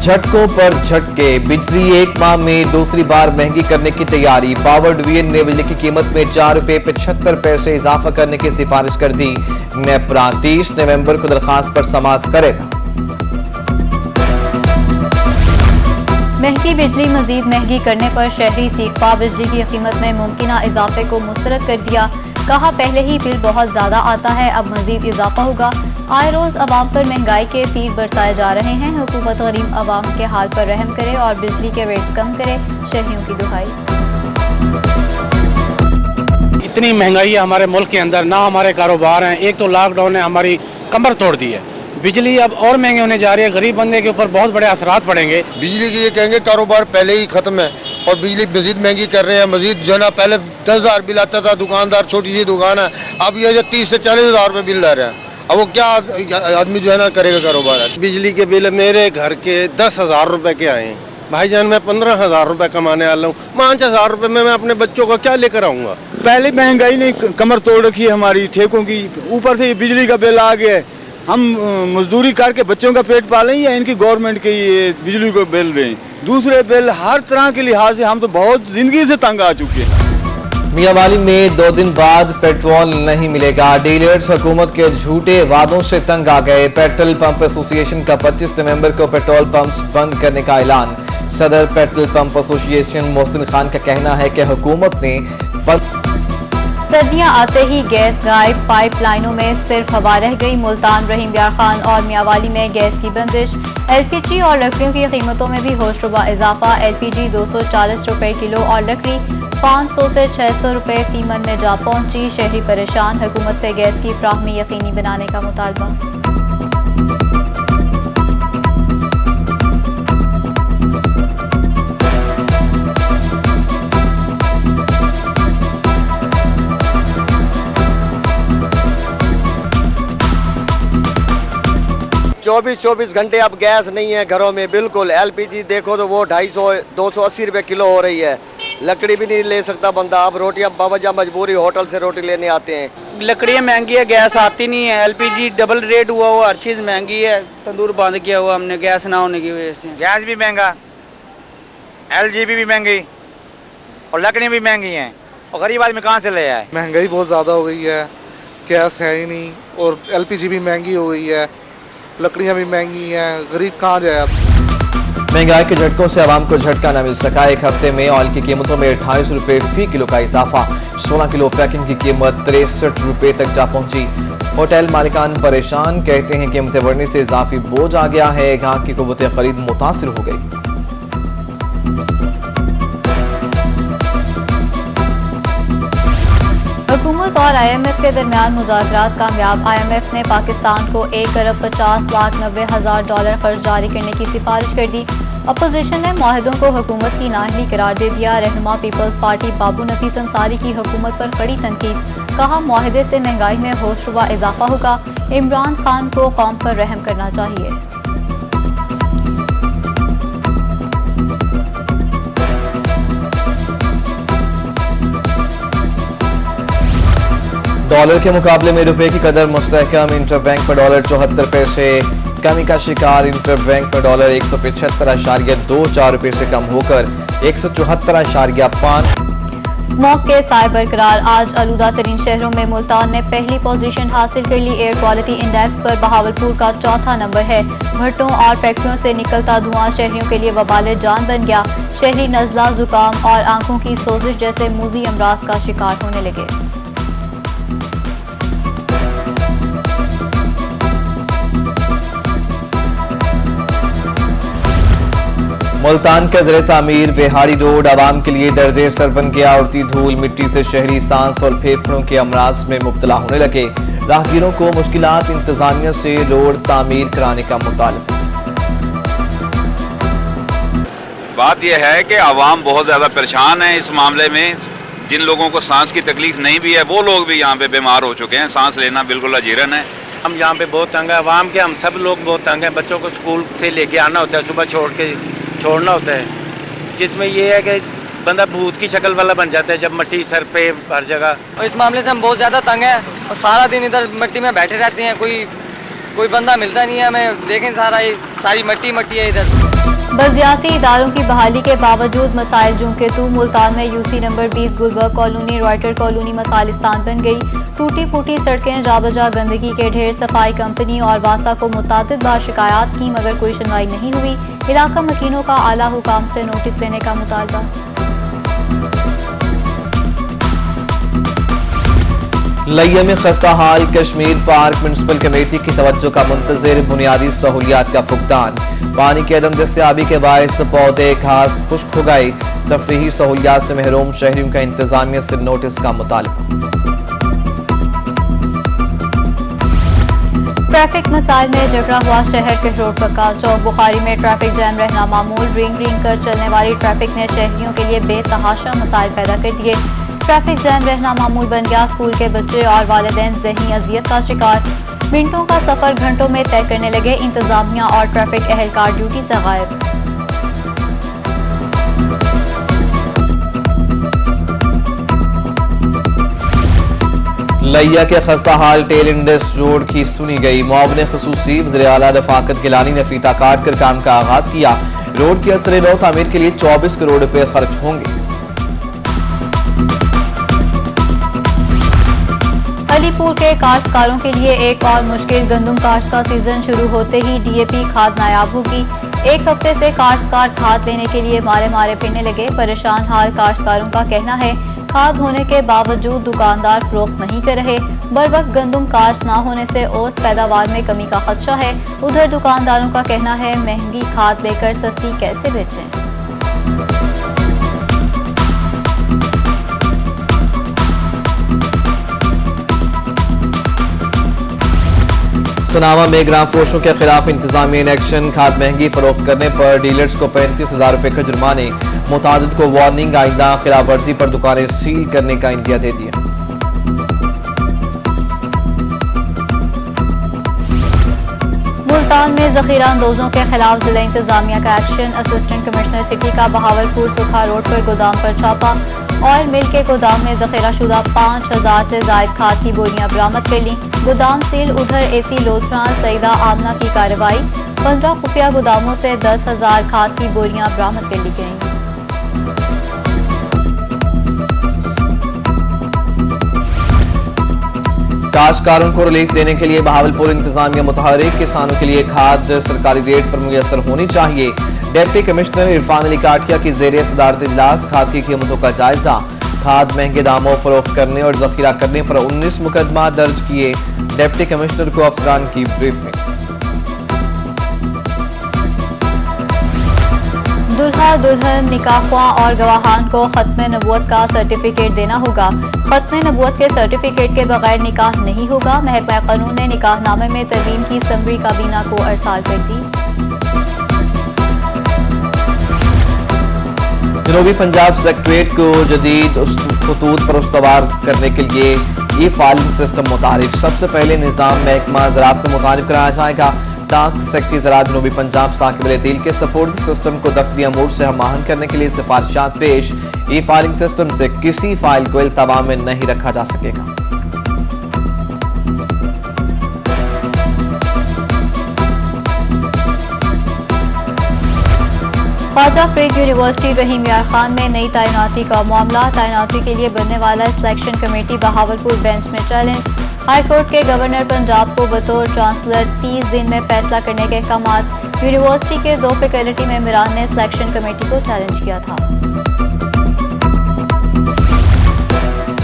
झटकों पर झटके, बिजली एक माह में दूसरी बार महंगी करने की तैयारी। पावर डिवीजन ने बिजली की कीमत में ₹4.75 इजाफा करने की सिफारिश कर दी। नेपरा 30 नवंबर को दरखास्त पर समाअत करेगा। महंगी बिजली मजीद महंगी करने पर शहरी सीखपा बिजली की कीमत में मुमकिना इजाफे को मुस्तरद कर दिया। कहा पहले ही बिल बहुत ज्यादा आता है, अब मजीद इजाफा होगा। आए रोज अवाम पर महंगाई के तीर बरसाए जा रहे हैं। हुकूमत गरीब अवाम के हाल पर रहम करे और बिजली के रेट कम करे, शहरियों की दुहाई। इतनी महंगाई है हमारे मुल्क के अंदर, ना हमारे कारोबार हैं। एक तो लॉकडाउन ने हमारी कमर तोड़ दी है। बिजली अब और महंगे होने जा रही है, गरीब बंदे के ऊपर बहुत बड़े असरात पड़ेंगे। बिजली की ये कहेंगे कारोबार पहले ही खत्म है और बिजली मजीद महंगी कर रहे हैं। मजीद जो है ना, पहले 10,000 बिल आता था, दुकानदार छोटी सी दुकान है, अब ये जो 30 से 40,000 रुपए बिल ला रहे हैं। अब वो क्या आदमी जो है ना करेगा कारोबार है। बिजली के बिल मेरे घर के 10,000 रुपए के आए हैं। भाईजान मैं 15,000 रुपए कमाने वाला हूँ, 5,000 रुपए में मैं अपने बच्चों का क्या लेकर आऊंगा। पहले महंगाई ने कमर तोड़ रखी है हमारी ठेकों की, ऊपर से बिजली का बिल आ गया। हम मजदूरी करके बच्चों का पेट पालें या इनकी गवर्नमेंट के ये बिजली को बिल दें। दूसरे बिल हर तरह के लिहाज से हम तो बहुत जिंदगी से तंग आ चुके हैं। मियांवाली में 2 दिन बाद पेट्रोल नहीं मिलेगा। डीलर्स हुकूमत के झूठे वादों से तंग आ गए। पेट्रोल पंप एसोसिएशन का 25 नवंबर को पेट्रोल पंप्स बंद करने का ऐलान। सदर petrol pump association Mohsin Khan का कहना है कि हुकूमत ने सर्दियां आते ही गैस गायब, पाइपलाइनों में सिर्फ हवा रह गई। मुल्तान, रहीम यार खान और मियांवाली में गैस की बंदिश। एलपीजी और लकड़ियों की कीमतों में भी होशरुबा इजाफा। एलपीजी 240 रुपए किलो और लकड़ी 500 से 600 रुपए फीमन में जा पहुंची। शहरी परेशान, हुकूमत से गैस की फ्राहमी यकीनी बनाने का मुतालबा। 24 घंटे अब गैस नहीं है घरों में बिल्कुल। एलपीजी देखो तो वो 250 280 रुपए किलो हो रही है। लकड़ी भी नहीं ले सकता बंदा। अब रोटियां बावजह मजबूरी होटल से रोटी लेने आते हैं। लकड़ियाँ महंगी है, गैस आती नहीं है। एलपीजी डबल रेट हुआ हुआ, हर चीज़ महंगी है। तंदूर बंद किया हुआ हमने गैस ना होने की वजह से। गैस भी महंगा, एलजीबी भी महंगी और लकड़ी भी महंगी हैं और गरीब आदमी कहाँ से ले आए। महंगाई बहुत ज़्यादा हो गई है, गैस है ही नहीं और एलपीजी भी महंगी हो गई है, लकड़ियाँ भी महंगी हैं, गरीब कहाँ जाए अब। महंगाई के झटकों से आवाम को झटका न मिल सका। एक हफ्ते में ऑयल की कीमतों में 28 रुपए फी किलो का इजाफा। 16 किलो पैकिंग की कीमत 63 रुपए तक जा पहुंची। होटल मालिकान परेशान, कहते हैं कीमतें बढ़ने से इजाफी बोझ आ गया है। ग्राहक की कुव्वत खरीद मुतासिर हो गई। हुकूमत और IMF के दरमियान मुज़ाकरात कामयाब। IMF ने पाकिस्तान को $1,50,90,000 कर्ज जारी करने की सिफारिश कर दी। अपोजिशन ने मुआहिदों को हुकूमत की नाअहली करार दे दिया। रहनुमा पीपल्स पार्टी बाबू नफीस अंसारी की हुकूमत पर कड़ी तनकीद। कहा मुआहिदे से महंगाई में होशरुबा इजाफा होगा। इमरान खान को कौम पर रहम करना चाहिए। डॉलर के मुकाबले में रुपए की कदर मुस्तहकम। इंटरबैंक पर डॉलर 74 पैसे कमी का शिकार। इंटरबैंक पर डॉलर 175.24 रुपए से कम होकर 174.5। स्मॉग के साय बरकरार। आज आलूदा तरीन शहरों में मुल्तान ने पहली पोजीशन हासिल कर ली। एयर क्वालिटी इंडेक्स पर बहावलपुर का चौथा नंबर है। भट्टों और फैक्ट्रियों से निकलता धुआं शहरियों के लिए वबाल जान बन गया। शहरी नजला, जुकाम और आंखों की सोजिश जैसे मूजी अमराज का शिकार होने लगे। मुल्तान का ज़र तामीर बेहाड़ी रोड आवाम के लिए दर्द सर बन गया। उड़ती धूल मिट्टी से शहरी सांस और फेफड़ों के अमराज में मुब्तला होने लगे। राहगीरों को मुश्किलात, इंतजामिया से रोड तामीर कराने का मुतालबा। बात यह है कि आवाम बहुत ज्यादा परेशान है इस मामले में। जिन लोगों को सांस की तकलीफ नहीं भी है वो लोग भी यहाँ पे बीमार हो चुके हैं। सांस लेना बिल्कुल अजीरन है। हम यहाँ पे बहुत तंग है, आवाम के हम सब लोग बहुत तंग हैं। बच्चों को स्कूल से लेके आना होता है, सुबह छोड़ना होता है, जिसमें ये है कि बंदा भूत की शक्ल वाला बन जाता है जब मट्टी सर पे हर जगह। और इस मामले से हम बहुत ज़्यादा तंग हैं और सारा दिन इधर मिट्टी में बैठे रहते हैं। कोई बंदा मिलता नहीं है हमें। देखें सारी मट्टी है इधर। बल्दियाती इदारों की बहाली के बावजूद मसाइल जूं के तू मुल्तान में यूसी नंबर 20 गुलबर्ग कॉलोनी रॉयटर कॉलोनी मसालिस्तान बन गई। टूटी फूटी सड़कें, जाबजा गंदगी के ढेर, सफाई कंपनी और वासा को मुतादिद बार शिकायत की मगर कोई सुनवाई नहीं हुई। इलाका मकीनों का आला हुकाम से नोटिस देने का मुतालबा। लैया में खस्ता हाल कश्मीर पार्क म्यूनिसिपल कमेटी की तवज्जो का मुंतज़िर, बुनियादी सहूलियात का फुकदान। पानी की अदम दस्तयाबी के बायस पौधे घास खुश्क हो गए। तफरीही सहूलियात से महरूम शहरियों का इंतजामिया से नोटिस का मुतालबा। ट्रैफिक मसाइल में झगड़ा हुआ शहर के रोड पक्का। चौक बुखारी में ट्रैफिक जैम रहना मामूल। रिंग रिंग कर चलने वाली ट्रैफिक ने शहरियों के लिए बेतहाशा मसाइल पैदा कर दिए। ट्रैफिक जैम रहना मामूल बन गया। स्कूल के बच्चे और वालिदैन ज़हनी अजियत का शिकार। मिनटों का सफर घंटों में तय करने लगे। इंतजामिया और ट्रैफिक एहलकार ड्यूटी से गायब। लैया के खस्ता हाल टेल इंडस रोड की सुनी गई। मुआवने खुसूसी वज़ीर आला रफाकत गिलानी ने फीता काट कर काम का आगाज किया। रोड की असर नौ तामीर के लिए 24 करोड़ रुपए खर्च होंगे। अलीपुर के काश्तकारों के लिए एक और मुश्किल। गंदम काश्त का सीजन शुरू होते ही डीएपी खाद नायाब होगी। एक हफ्ते से काश्तकार खाद लेने के लिए मारे मारे फिरने लगे। परेशान हाल काश्तकारों का कहना है खाद होने के बावजूद दुकानदार फरोख्त नहीं कर रहे। बर वक्त गंदम काश्त न होने से औसत पैदावार में कमी का खदशा है। उधर दुकानदारों का कहना है महंगी खाद लेकर सस्ती कैसे बेचें। सुनावा में ग्रामपोशों के खिलाफ इंतजामी इन एक्शन। खाद महंगी फरोख्त करने पर डीलर्स को 35,000 रुपए के जुर्माने। मुतादिद को वार्निंग। आइंदा खिलाफ वर्जी पर दुकानें सील करने का इंदिया दे दिया। मुल्तान में जखीरा अंदोजों के खिलाफ जिला इंतजामिया का एक्शन। असिस्टेंट कमिश्नर सिटी का बहावलपुर सुखा रोड पर गोदाम पर छापा। ऑयल मिल के गोदाम में जखीरा शुदा 5,000 से जायद खाद की बोरियां बरामद कर ली। गोदाम सील। उधर एसी लोथरा सईदा आमना की कार्रवाई। 15 खुफिया गोदामों से 10,000 खाद की बोरियां बरामद कर ली गई। काश्तकारों को रिलीफ देने के लिए बहावलपुर इंतजामिया मुतहरिक। किसानों के लिए खाद सरकारी रेट पर मुयस्सर होनी चाहिए। डिप्टी कमिश्नर इरफान अली काटिया की जेर सदारत इजलास। खाद की कीमतों का जायजा। खाद महंगे दामों फरोख्त करने और जखीरा करने पर 19 मुकदमा दर्ज किए। डिप्टी कमिश्नर को अफसरान की ब्रीफिंग। दुल्हा दुल्हन निकाहख्वां और गवाहान को खत्म नबूवत का सर्टिफिकेट देना होगा। खत्म नबूवत के सर्टिफिकेट के बगैर निकाह नहीं होगा। महकमा कानून ने निकाहनामे में तरमीम की समरी काबीना को अरसाल कर दी। जनूबी पंजाब सेक्रेटरीट को जदीद खतूत पर उस्तवार करने के लिए ई फाइलिंग सिस्टम मुतारिफ। सबसे पहले निजाम महकमा ज़राअत को मुतारिफ कराया जाएगा। टास्क सेक्रेटरी ज़राअत जनूबी पंजाब साकिब अल-अतील के सपोर्ट सिस्टम को दफ्तरी अमूर से हम आहंग करने के लिए सिफारिशात पेश। ई फाइलिंग सिस्टम से किसी फाइल को इल्तवा में नहीं रखा जा सकेगा। ख्वाजा फरीद यूनिवर्सिटी रहीम यार खान में नई तैनाती का मामला। तैनाती के लिए बनने वाला सिलेक्शन कमेटी बहावलपुर बेंच में चैलेंज। हाईकोर्ट के गवर्नर पंजाब को बतौर चांसलर 30 दिन में फैसला करने के अहकाम। यूनिवर्सिटी के 2 फैकल्टी मेंबरान ने सिलेक्शन कमेटी को चैलेंज किया था।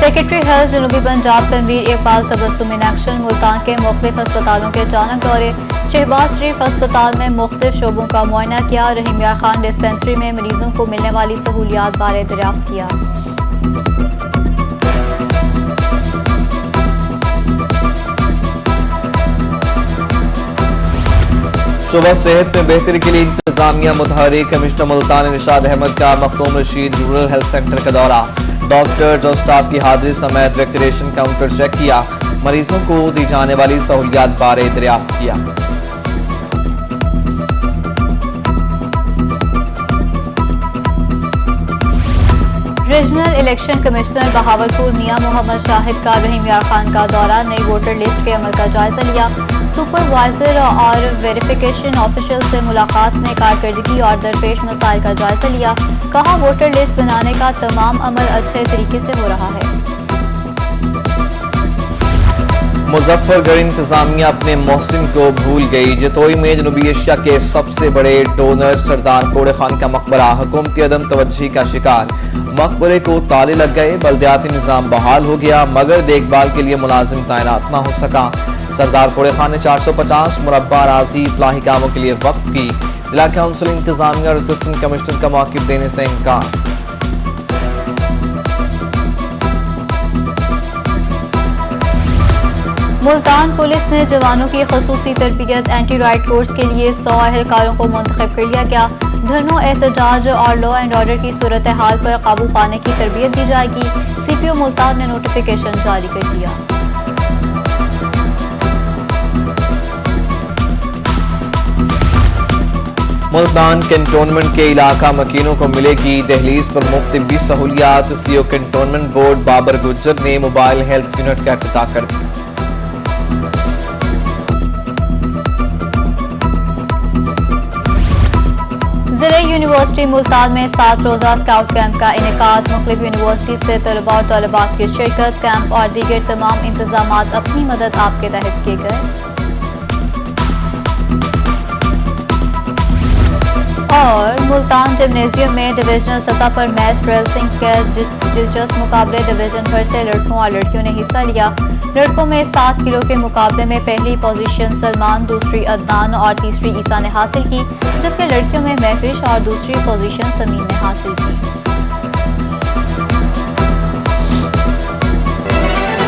सेक्रेटरी हेल्थ जनूबी पंजाब तनवीर इकबाल तबस्सुम इन एक्शन। मुल्तान के मुख्तलिफ अस्पतालों के अचानक दौरे। शहबाज शरीफ अस्पताल में मुख्तलिफ शोबों का मुआयना किया। रहीम यार खान डिस्पेंसरी में मरीजों को मिलने वाली सहूलियात बारे दरियाफ्त किया। सुबह सेहत में बेहतरी के लिए इंतजामिया मुतहरिक। कमिश्नर मुल्तान निशाद अहमद का Makhdoom Rashid rural health centre का दौरा। डॉक्टर्स और स्टाफ की हाजिरी समेत वैक्सीनेशन काउंटर चेक किया। मरीजों को दी जाने वाली सहूलियात बारे दरियाफ्त किया। रीजनल इलेक्शन कमिश्नर बहावलपुर मियां मोहम्मद शाहिद का रहीम यार खान का दौरा। नई वोटर लिस्ट के अमल का जायजा लिया। सुपरवाइजर और वेरिफिकेशन ऑफिशियल से मुलाकात में कारकर्दगी और दरपेश मसाइल का जायजा लिया। कहा वोटर लिस्ट बनाने का तमाम अमल अच्छे तरीके से हो रहा है। मुजफ्फरगढ़ इंतजामिया अपने मोहसिन को भूल गई। जतोई में जनूबी एशिया के सबसे बड़े डोनर सरदार कोड़े खान का मकबरा हुकूमती अदम तवज्जी का शिकार। मकबरे को ताले लग गए, बल्दियाती निजाम बहाल हो गया मगर देखभाल के लिए मुलाजिम तैनात न हो सका। सरदार कोड़े खान ने 450 मुरब्बा राजी इस्लाही कामों के लिए वक्फ की। जिला काउंसिल इंतजामिया और असिस्टेंट कमिश्नर का मौक़िफ़ देने से इनकार। मुल्तान पुलिस ने जवानों की खसूसी तरबियत एंटी राइट कोर्स के लिए 100 अहलकारों को मुंतखब कर लिया गया। धरनों, एहतजाज और लॉ एंड ऑर्डर की सूरत हाल पर काबू पाने की तरबियत दी जाएगी। सीपीओ मुल्तान ने नोटिफिकेशन जारी कर दिया। मुल्तान कैंटोनमेंट के इलाका मकीनों को मिलेगी दहलीज पर मुफ्त तिब्बी सहूलियात। CO cantonment board Babar Gujjar ने मोबाइल हेल्थ यूनिट का इफ्तिताह कर दिया। जिले यूनिवर्सिटी मुल्तान में 7 रोजा स्काउट कैंप का इनेकाद। मुख्तलिफ यूनिवर्सिटी से तलबा और तलबात की शिरकत। कैंप और दीगर तमाम इंतजामात अपनी मदद आपके तहत किए गए। और मुल्तान जिम्नेजियम में डिविजनल सतह पर मैच रेसलिंग के दिलचस्प मुकाबले डिवीजन भर से लड़कों और लड़कियों ने हिस्सा लिया। लड़कों में 7 किलो के मुकाबले में पहली पोजीशन सलमान, दूसरी अदनान और तीसरी ईसा ने हासिल की, जबकि लड़कियों में महफिश और दूसरी पोजीशन समीन ने हासिल की।